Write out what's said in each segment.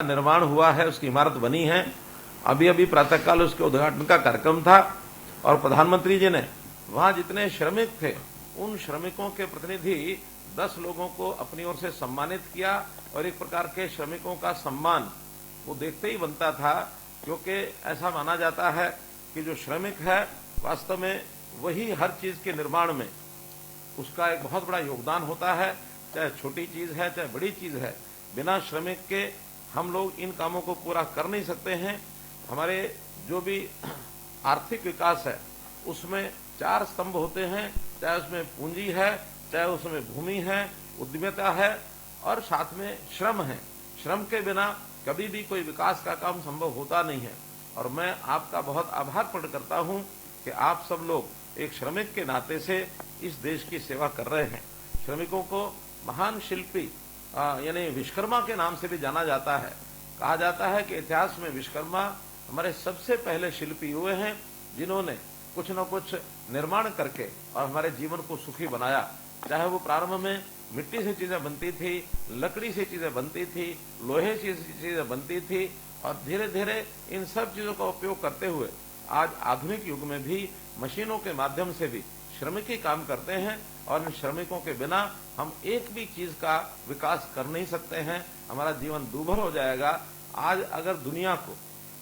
निर्माण हुआ है, उसकी इमारत बनी है। अभी अभी प्रातःकाल उसके उद्घाटन का कार्यक्रम था और प्रधानमंत्री जी ने वहां जितने श्रमिक थे उन श्रमिकों के प्रतिनिधि 10 लोगों को अपनी ओर से सम्मानित किया और एक प्रकार के श्रमिकों का सम्मान वो देखते ही बनता था, क्योंकि ऐसा माना जाता है कि जो श्रमिक है वास्तव में वही हर चीज के निर्माण में उसका एक बहुत बड़ा योगदान होता है। चाहे छोटी चीज है चाहे बड़ी चीज है, बिना श्रमिक के हम लोग इन कामों को पूरा कर नहीं सकते हैं। हमारे जो भी आर्थिक विकास है उसमें 4 स्तंभ होते हैं, चाहे उसमें पूंजी है, चाहे उसमें भूमि है, उद्यमिता है और साथ में श्रम है। श्रम के बिना कभी भी कोई विकास का काम संभव होता नहीं है। और मैं आपका बहुत आभार प्रकट करता हूं कि आप सब लोग एक श्रमिक के नाते से इस देश की सेवा कर रहे हैं। श्रमिकों को महान शिल्पी यानी विश्वकर्मा के नाम से भी जाना जाता है। कहा जाता है कि इतिहास में विश्वकर्मा हमारे सबसे पहले शिल्पी हुए हैं जिन्होंने कुछ न कुछ निर्माण करके और हमारे जीवन को सुखी बनाया। चाहे वो प्रारंभ में मिट्टी से चीजें बनती थी, लकड़ी से चीजें बनती थी, लोहे से चीजें बनती थी और धीरे धीरे इन सब चीजों का उपयोग करते हुए आज आधुनिक युग में भी मशीनों के माध्यम से भी श्रमिक ही काम करते हैं और इन श्रमिकों के बिना हम एक भी चीज का विकास कर नहीं सकते हैं। हमारा जीवन दूभर हो जाएगा। आज अगर दुनिया को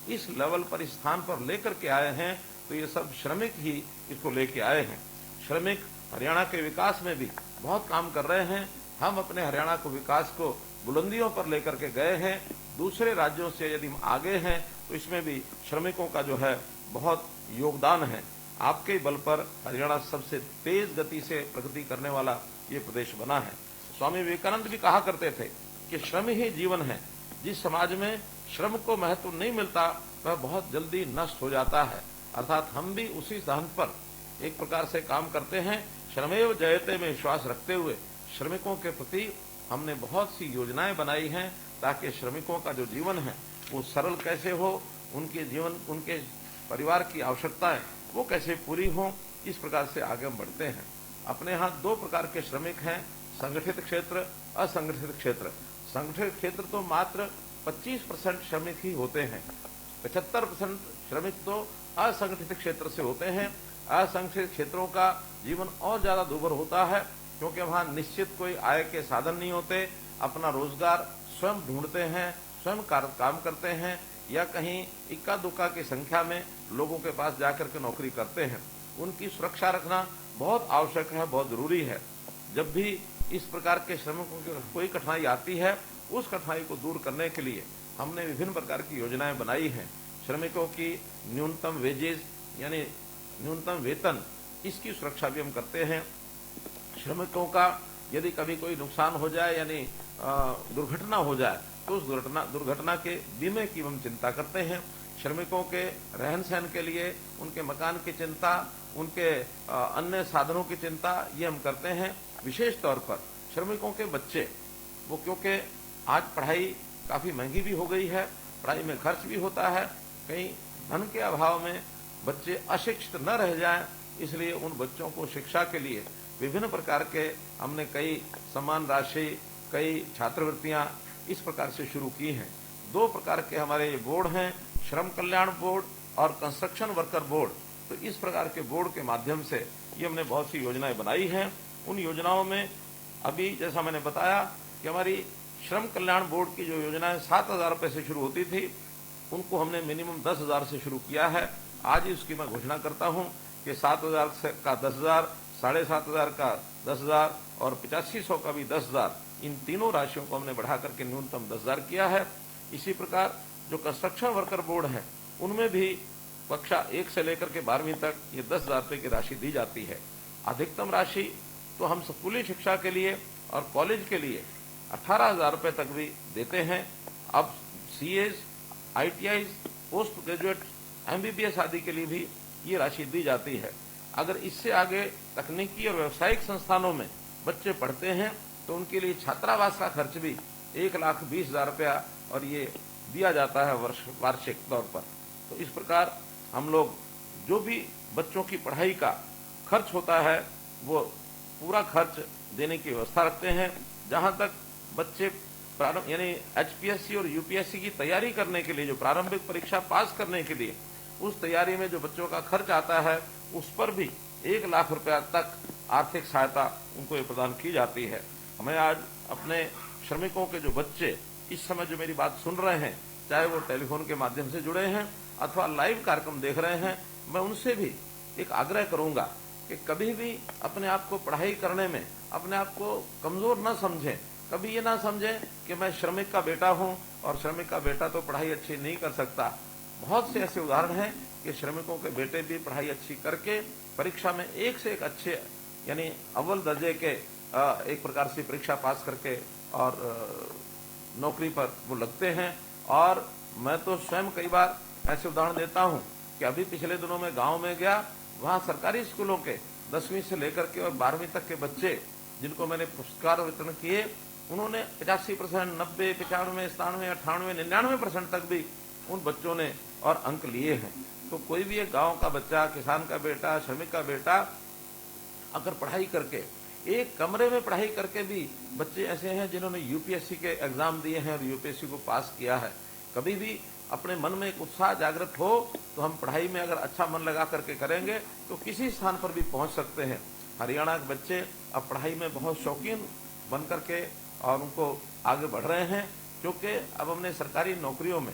इस लेवल पर, इस स्थान पर लेकर के आए हैं तो ये सब श्रमिक ही इसको लेके आए हैं। श्रमिक हरियाणा के विकास में भी बहुत काम कर रहे हैं। हम अपने हरियाणा को विकास को बुलंदियों पर लेकर के गए हैं। दूसरे राज्यों से यदि हम आगे हैं तो इसमें भी श्रमिकों का जो है बहुत योगदान है। आपके बल पर हरियाणा सबसे तेज गति से प्रगति करने वाला ये प्रदेश बना है। स्वामी विवेकानंद भी कहा करते थे कि श्रम ही जीवन है। जिस समाज में श्रम को महत्व नहीं मिलता वह बहुत जल्दी नष्ट हो जाता है। अर्थात हम भी उसी सिद्धांत पर एक प्रकार से काम करते हैं। श्रमेव जयते में विश्वास रखते हुए श्रमिकों के प्रति हमने बहुत सी योजनाएं बनाई हैं ताकि श्रमिकों का जो जीवन है वो सरल कैसे हो, उनके जीवन, उनके परिवार की आवश्यकताएं वो कैसे पूरी हो, इस प्रकार से आगे हम बढ़ते हैं। अपने यहाँ 2 प्रकार के श्रमिक हैं, संगठित क्षेत्र, असंगठित क्षेत्र। संगठित क्षेत्र तो मात्र 25% श्रमिक ही होते हैं, 75% श्रमिक तो असंगठित क्षेत्र से होते हैं। असंगठित क्षेत्रों का जीवन और ज्यादा दूभर होता है क्योंकि वहां निश्चित कोई आय के साधन नहीं होते। अपना रोजगार स्वयं ढूंढते हैं, स्वयं काम करते हैं या कहीं इक्का दुक्का की संख्या में लोगों के पास जाकर के नौकरी करते हैं। उनकी सुरक्षा रखना बहुत आवश्यक है, बहुत जरूरी है। जब भी इस प्रकार के श्रमिकों की कोई कठिनाई आती है उस कठिनाई को दूर करने के लिए हमने विभिन्न प्रकार की योजनाएं बनाई हैं। श्रमिकों की न्यूनतम वेजेस यानी न्यूनतम वेतन, इसकी सुरक्षा भी हम करते हैं। श्रमिकों का यदि कभी कोई नुकसान हो जाए यानी दुर्घटना हो जाए तो उस दुर्घटना के बीमे की हम चिंता करते हैं। श्रमिकों के रहन सहन के लिए उनके मकान की चिंता, उनके अन्य साधनों की चिंता ये हम करते हैं। विशेष तौर पर श्रमिकों के बच्चे, वो क्योंकि आज पढ़ाई काफी महंगी भी हो गई है, पढ़ाई में खर्च भी होता है, कहीं धन के अभाव में बच्चे अशिक्षित न रह जाएं, इसलिए उन बच्चों को शिक्षा के लिए विभिन्न प्रकार के हमने कई सम्मान राशि, कई छात्रवृत्तियां इस प्रकार से शुरू की हैं। 2 प्रकार के हमारे बोर्ड हैं, श्रम कल्याण बोर्ड और कंस्ट्रक्शन वर्कर बोर्ड। तो इस प्रकार के बोर्ड के माध्यम से ये हमने बहुत सी योजनाएं बनाई हैं। उन योजनाओं में अभी जैसा मैंने बताया कि हमारी श्रम कल्याण बोर्ड की जो योजनाएं 7,000 रुपए से शुरू होती थी उनको हमने मिनिमम 10,000 से शुरू किया है। आज ही उसकी मैं घोषणा करता हूं कि 7,000 का 10,000, 7,500 का 10,000 और 8500 का भी 10,000, इन तीनों राशियों को हमने बढ़ा करके न्यूनतम 10,000 किया है। इसी प्रकार जो कंस्ट्रक्शन वर्कर बोर्ड है उनमें भी कक्षा 1 से लेकर के 12वीं तक ये 10,000 रुपए की राशि दी जाती है। अधिकतम राशि तो हम स्कूली शिक्षा के लिए और कॉलेज के लिए 18,000 रुपए तक भी देते हैं। अब CS, ITI, post graduate, MBBS आदि के लिए भी ये राशि दी जाती है। अगर इससे आगे तकनीकी और व्यावसायिक संस्थानों में बच्चे पढ़ते हैं तो उनके लिए छात्रावास का खर्च भी 1,20,000 रुपया और ये दिया जाता है वार्षिक तौर पर। तो इस प्रकार हम लोग जो भी बच्चों की पढ़ाई का खर्च होता है वो पूरा खर्च देने की व्यवस्था रखते हैं। जहां तक बच्चे प्रारंभ यानी एचपीएससी और यूपीएससी की तैयारी करने के लिए, जो प्रारंभिक परीक्षा पास करने के लिए उस तैयारी में जो बच्चों का खर्च आता है, उस पर भी 1 लाख रुपया तक आर्थिक सहायता उनको प्रदान की जाती है। हमें आज अपने श्रमिकों के जो बच्चे इस समय जो मेरी बात सुन रहे हैं, चाहे वो टेलीफोन के माध्यम से जुड़े हैं अथवा लाइव कार्यक्रम देख रहे हैं, मैं उनसे भी एक आग्रह करूंगा कि कभी भी अपने आप को पढ़ाई करने में अपने आप को कमजोर न समझें। कभी ये ना समझें कि मैं श्रमिक का बेटा हूं और श्रमिक का बेटा तो पढ़ाई अच्छी नहीं कर सकता। बहुत से ऐसे उदाहरण हैं कि श्रमिकों के बेटे भी पढ़ाई अच्छी करके परीक्षा में एक से एक अच्छे यानी अव्वल दर्जे के एक प्रकार से परीक्षा पास करके और नौकरी पर वो लगते हैं। और मैं तो स्वयं कई बार ऐसे उदाहरण देता हूं कि अभी पिछले दिनों में गांव में गया, वहां सरकारी स्कूलों के 10वीं से लेकर के और 12वीं तक के बच्चे जिनको मैंने पुरस्कार वितरण किए, उन्होंने 85%, 90, 95, 97, 98, 99% तक भी उन बच्चों ने और अंक लिए हैं। तो कोई भी एक गांव का बच्चा, किसान का बेटा, श्रमिक का बेटा अगर पढ़ाई करके, एक कमरे में पढ़ाई करके भी बच्चे ऐसे हैं जिन्होंने यूपीएससी के एग्जाम दिए हैं और यूपीएससी को पास किया है। कभी भी अपने मन में एक उत्साह जागृत हो तो हम पढ़ाई में अगर अच्छा मन लगा करके करेंगे तो किसी स्थान पर भी पहुंच सकते हैं। हरियाणा के बच्चे अब पढ़ाई में बहुत शौकीन बन करके और उनको आगे बढ़ रहे हैं, क्योंकि अब हमने सरकारी नौकरियों में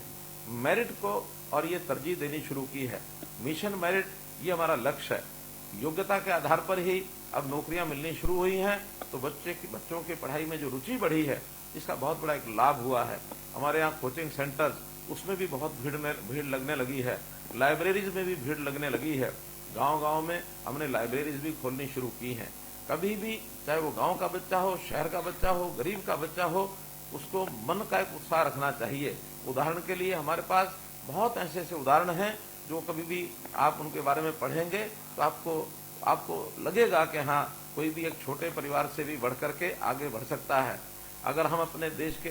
मेरिट को और ये तरजीह देनी शुरू की है। मिशन मेरिट ये हमारा लक्ष्य है। योग्यता के आधार पर ही अब नौकरियां मिलनी शुरू हुई हैं, तो बच्चों की पढ़ाई में जो रुचि बढ़ी है, इसका बहुत बड़ा एक लाभ हुआ है। हमारे यहाँ कोचिंग सेंटर्स, उसमें भी बहुत भीड़ लगने लगी है। लाइब्रेरीज में भी भीड़ लगने लगी है। गांव-गांव में हमने लाइब्रेरीज भी खोलनी शुरू की हैं। कभी भी चाहे वो गांव का बच्चा हो, शहर का बच्चा हो, गरीब का बच्चा हो, उसको मन का एक उत्साह रखना चाहिए। उदाहरण के लिए हमारे पास बहुत ऐसे उदाहरण हैं जो कभी भी आप उनके बारे में पढ़ेंगे तो आपको लगेगा कि हाँ, कोई भी एक छोटे परिवार से भी बढ़ करके आगे बढ़ सकता है। अगर हम अपने देश के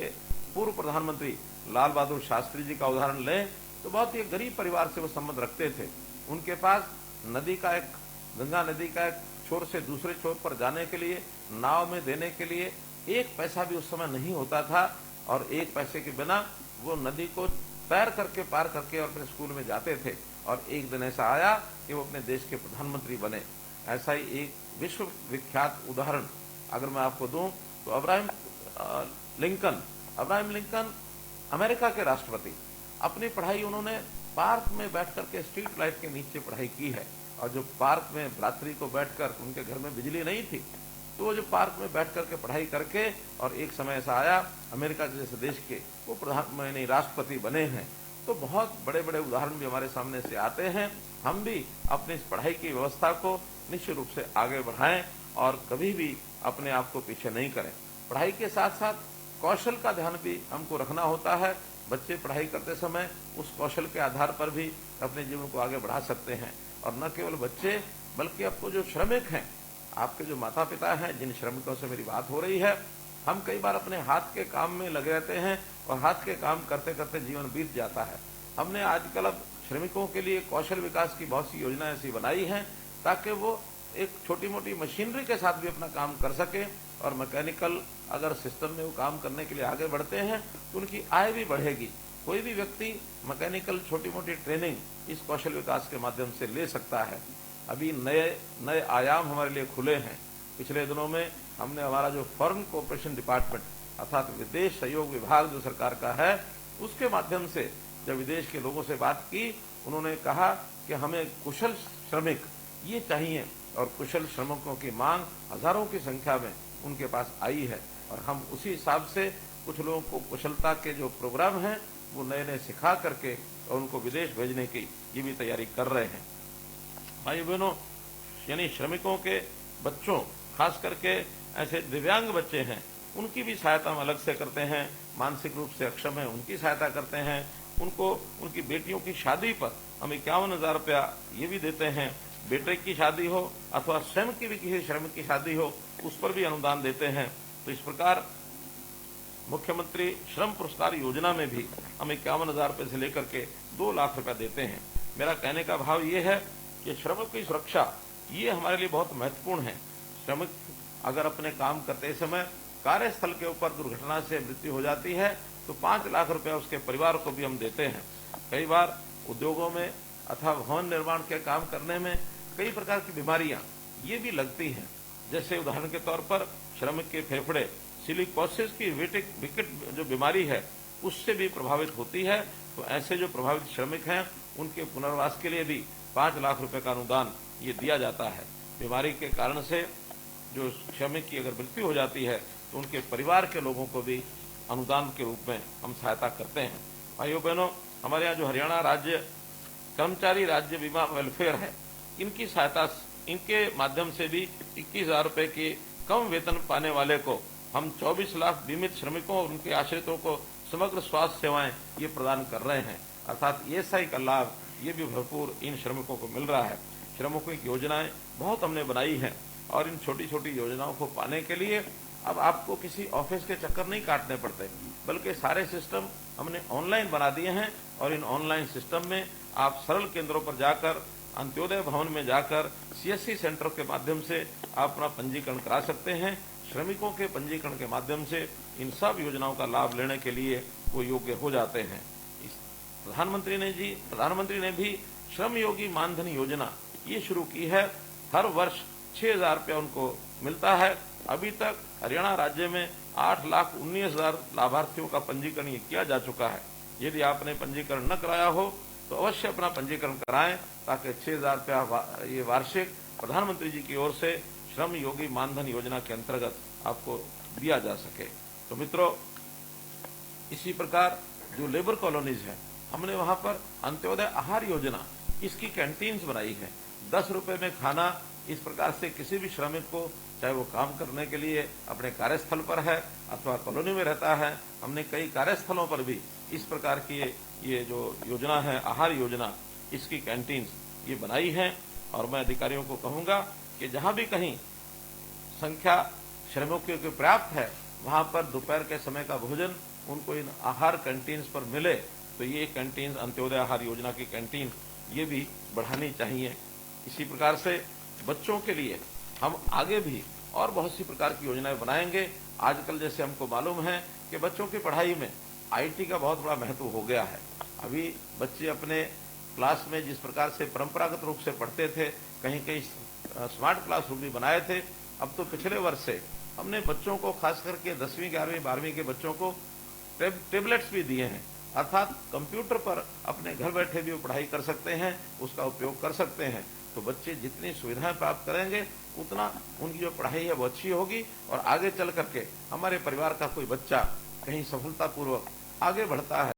पूर्व प्रधानमंत्री लाल बहादुर शास्त्री जी का उदाहरण लें तो बहुत ही गरीब परिवार से वो संबंध रखते थे। उनके पास गंगा नदी का एक छोर से दूसरे छोर पर जाने के लिए, नाव में देने के लिए 1 पैसा भी उस समय नहीं होता था, और 1 पैसे के बिना वो नदी को तैर करके पार करके और अपने स्कूल में जाते थे। और एक दिन ऐसा आया कि वो अपने देश के प्रधानमंत्री बने। ऐसा ही एक विश्व विख्यात उदाहरण अगर मैं आपको दूं तो अब्राहम लिंकन अमेरिका के राष्ट्रपति, अपनी पढ़ाई उन्होंने पार्क में बैठ करके स्ट्रीट लाइट के नीचे पढ़ाई की है। और जो पार्क में रात्रि को बैठकर, उनके घर में बिजली नहीं थी, तो वो जो पार्क में बैठ करके पढ़ाई करके, और एक समय ऐसा आया अमेरिका जैसे देश के वो प्रधानमंत्री राष्ट्रपति बने हैं। तो बहुत बड़े बड़े उदाहरण भी हमारे सामने से आते हैं। हम भी अपनी इस पढ़ाई की व्यवस्था को निश्चित रूप से आगे बढ़ाएं और कभी भी अपने आप को पीछे नहीं करें। पढ़ाई के साथ साथ कौशल का ध्यान भी हमको रखना होता है। बच्चे पढ़ाई करते समय उस कौशल के आधार पर भी अपने जीवन को आगे बढ़ा सकते हैं। और न केवल बच्चे, बल्कि आपको जो श्रमिक हैं, आपके जो माता पिता हैं, जिन श्रमिकों से मेरी बात हो रही है, हम कई बार अपने हाथ के काम में लगे रहते हैं और हाथ के काम करते करते जीवन बीत जाता है। हमने आजकल अब श्रमिकों के लिए कौशल विकास की बहुत सी योजनाएं ऐसी बनाई हैं ताकि वो एक छोटी मोटी मशीनरी के साथ भी अपना काम कर सके, और मैकेनिकल अगर सिस्टम में वो काम करने के लिए आगे बढ़ते हैं तो उनकी आय भी बढ़ेगी। कोई भी व्यक्ति मैकेनिकल छोटी मोटी ट्रेनिंग इस कौशल विकास के माध्यम से ले सकता है। अभी नए आयाम हमारे लिए खुले हैं। पिछले दिनों में हमने हमारा जो फॉरेन कोऑपरेशन डिपार्टमेंट अर्थात विदेश सहयोग विभाग जो सरकार का है, उसके माध्यम से जब विदेश के लोगों से बात की, उन्होंने कहा कि हमें कुशल श्रमिक ये चाहिए, और कुशल श्रमिकों की मांग हजारों की संख्या में उनके पास आई है। और हम उसी हिसाब से कुछ लोगों को कुशलता के जो प्रोग्राम हैं वो नए नए सिखा करके और उनको विदेश भेजने की ये भी तैयारी कर रहे हैं। भाई बहनों, यानी श्रमिकों के बच्चों, खास करके ऐसे दिव्यांग बच्चे हैं, उनकी भी सहायता हम अलग से करते हैं। मानसिक रूप से अक्षम है, उनकी सहायता करते हैं। उनको उनकी बेटियों की शादी पर हम 51,000 रुपया ये भी देते हैं। बेटे की शादी हो अथवा स्वयं की भी किसी श्रमिक की शादी हो, उस पर भी अनुदान देते हैं। तो इस प्रकार मुख्यमंत्री श्रम पुरस्कार योजना में भी हम 51,000 रुपये से लेकर के 2 लाख रुपया देते हैं। मेरा कहने का भाव ये है कि श्रमिक की सुरक्षा ये हमारे लिए बहुत महत्वपूर्ण है। श्रमिक अगर अपने काम करते समय कार्यस्थल के ऊपर दुर्घटना से मृत्यु हो जाती है तो 5 लाख रुपए उसके परिवार को भी हम देते हैं। कई बार उद्योगों में अथवा भवन निर्माण के काम करने में कई प्रकार की बीमारियां ये भी लगती हैं। जैसे उदाहरण के तौर पर श्रमिक के फेफड़े सिलिकोसिस की विकट जो बीमारी है उससे भी प्रभावित होती है। तो ऐसे जो प्रभावित श्रमिक हैं उनके पुनर्वास के लिए भी 5 लाख रुपए का अनुदान ये दिया जाता है। बीमारी के कारण से जो श्रमिक की अगर मृत्यु हो जाती है तो उनके परिवार के लोगों को भी अनुदान के रूप में हम सहायता करते हैं। भाइयों बहनों, हमारे यहाँ जो हरियाणा राज्य कर्मचारी राज्य बीमा वेलफेयर है, इनकी सहायता, इनके माध्यम से भी 21,000 रुपए के कम वेतन पाने वाले को हम 24 लाख बीमित श्रमिकों और उनके आश्रितों को समग्र स्वास्थ्य सेवाएं ये प्रदान कर रहे हैं। अर्थात ESI का लाभ ये भी भरपूर इन श्रमिकों को मिल रहा है। श्रमिकों की योजनाएं बहुत हमने बनाई हैं और इन छोटी छोटी योजनाओं को पाने के लिए अब आपको किसी ऑफिस के चक्कर नहीं काटने पड़ते, बल्कि सारे सिस्टम हमने ऑनलाइन बना दिए हैं। और इन ऑनलाइन सिस्टम में आप सरल केंद्रों पर जाकर, अंत्योदय भवन में जाकर CSC सेंटर के माध्यम से आप अपना पंजीकरण करा सकते हैं। श्रमिकों के पंजीकरण के माध्यम से इन सब योजनाओं का लाभ लेने के लिए वो योग्य हो जाते हैं। प्रधानमंत्री ने भी श्रम योगी मानधन योजना ये शुरू की है। हर वर्ष 6,000 रुपया उनको मिलता है। अभी तक हरियाणा राज्य में 8,19,000 लाभार्थियों का पंजीकरण ये किया जा चुका है। यदि आपने पंजीकरण न कराया हो तो अवश्य अपना पंजीकरण कराएं, ताकि 6,000 रुपया ये वार्षिक प्रधानमंत्री जी की ओर से श्रम योगी मानधन योजना के अंतर्गत आपको दिया जा सके। तो मित्रों, इसी प्रकार जो लेबर कॉलोनीज है, हमने वहां पर अंत्योदय आहार योजना, इसकी कैंटीन्स बनाई है। 10 रुपए में खाना, इस प्रकार से किसी भी श्रमिक को, चाहे वो काम करने के लिए अपने कार्यस्थल पर है अथवा कॉलोनी में रहता है, हमने कई कार्यस्थलों पर भी इस प्रकार की ये जो योजना है, आहार योजना, इसकी कैंटीन्स ये बनाई है। और मैं अधिकारियों को कहूंगा कि जहां भी कहीं संख्या श्रमिकों की पर्याप्त है, वहां पर दोपहर के समय का भोजन उनको इन आहार कैंटीन्स पर मिले। तो ये कैंटीन, अंत्योदय आहार योजना की कैंटीन, ये भी बढ़ानी चाहिए। इसी प्रकार से बच्चों के लिए हम आगे भी और बहुत सी प्रकार की योजनाएं बनाएंगे। आजकल जैसे हमको मालूम है कि बच्चों की पढ़ाई में IT का बहुत बड़ा महत्व हो गया है। अभी बच्चे अपने क्लास में जिस प्रकार से परंपरागत रूप से पढ़ते थे, कहीं कहीं स्मार्ट क्लासरूम भी बनाए थे। अब तो पिछले वर्ष से हमने बच्चों को, खास करके 10वीं 11वीं 12वीं के बच्चों को टेबलेट्स भी दिए हैं। अर्थात कंप्यूटर पर अपने घर बैठे भी वो पढ़ाई कर सकते हैं, उसका उपयोग कर सकते हैं। तो बच्चे जितनी सुविधाएं प्राप्त करेंगे उतना उनकी जो पढ़ाई है वो अच्छी होगी और आगे चल करके हमारे परिवार का कोई बच्चा कहीं सफलतापूर्वक आगे बढ़ता है।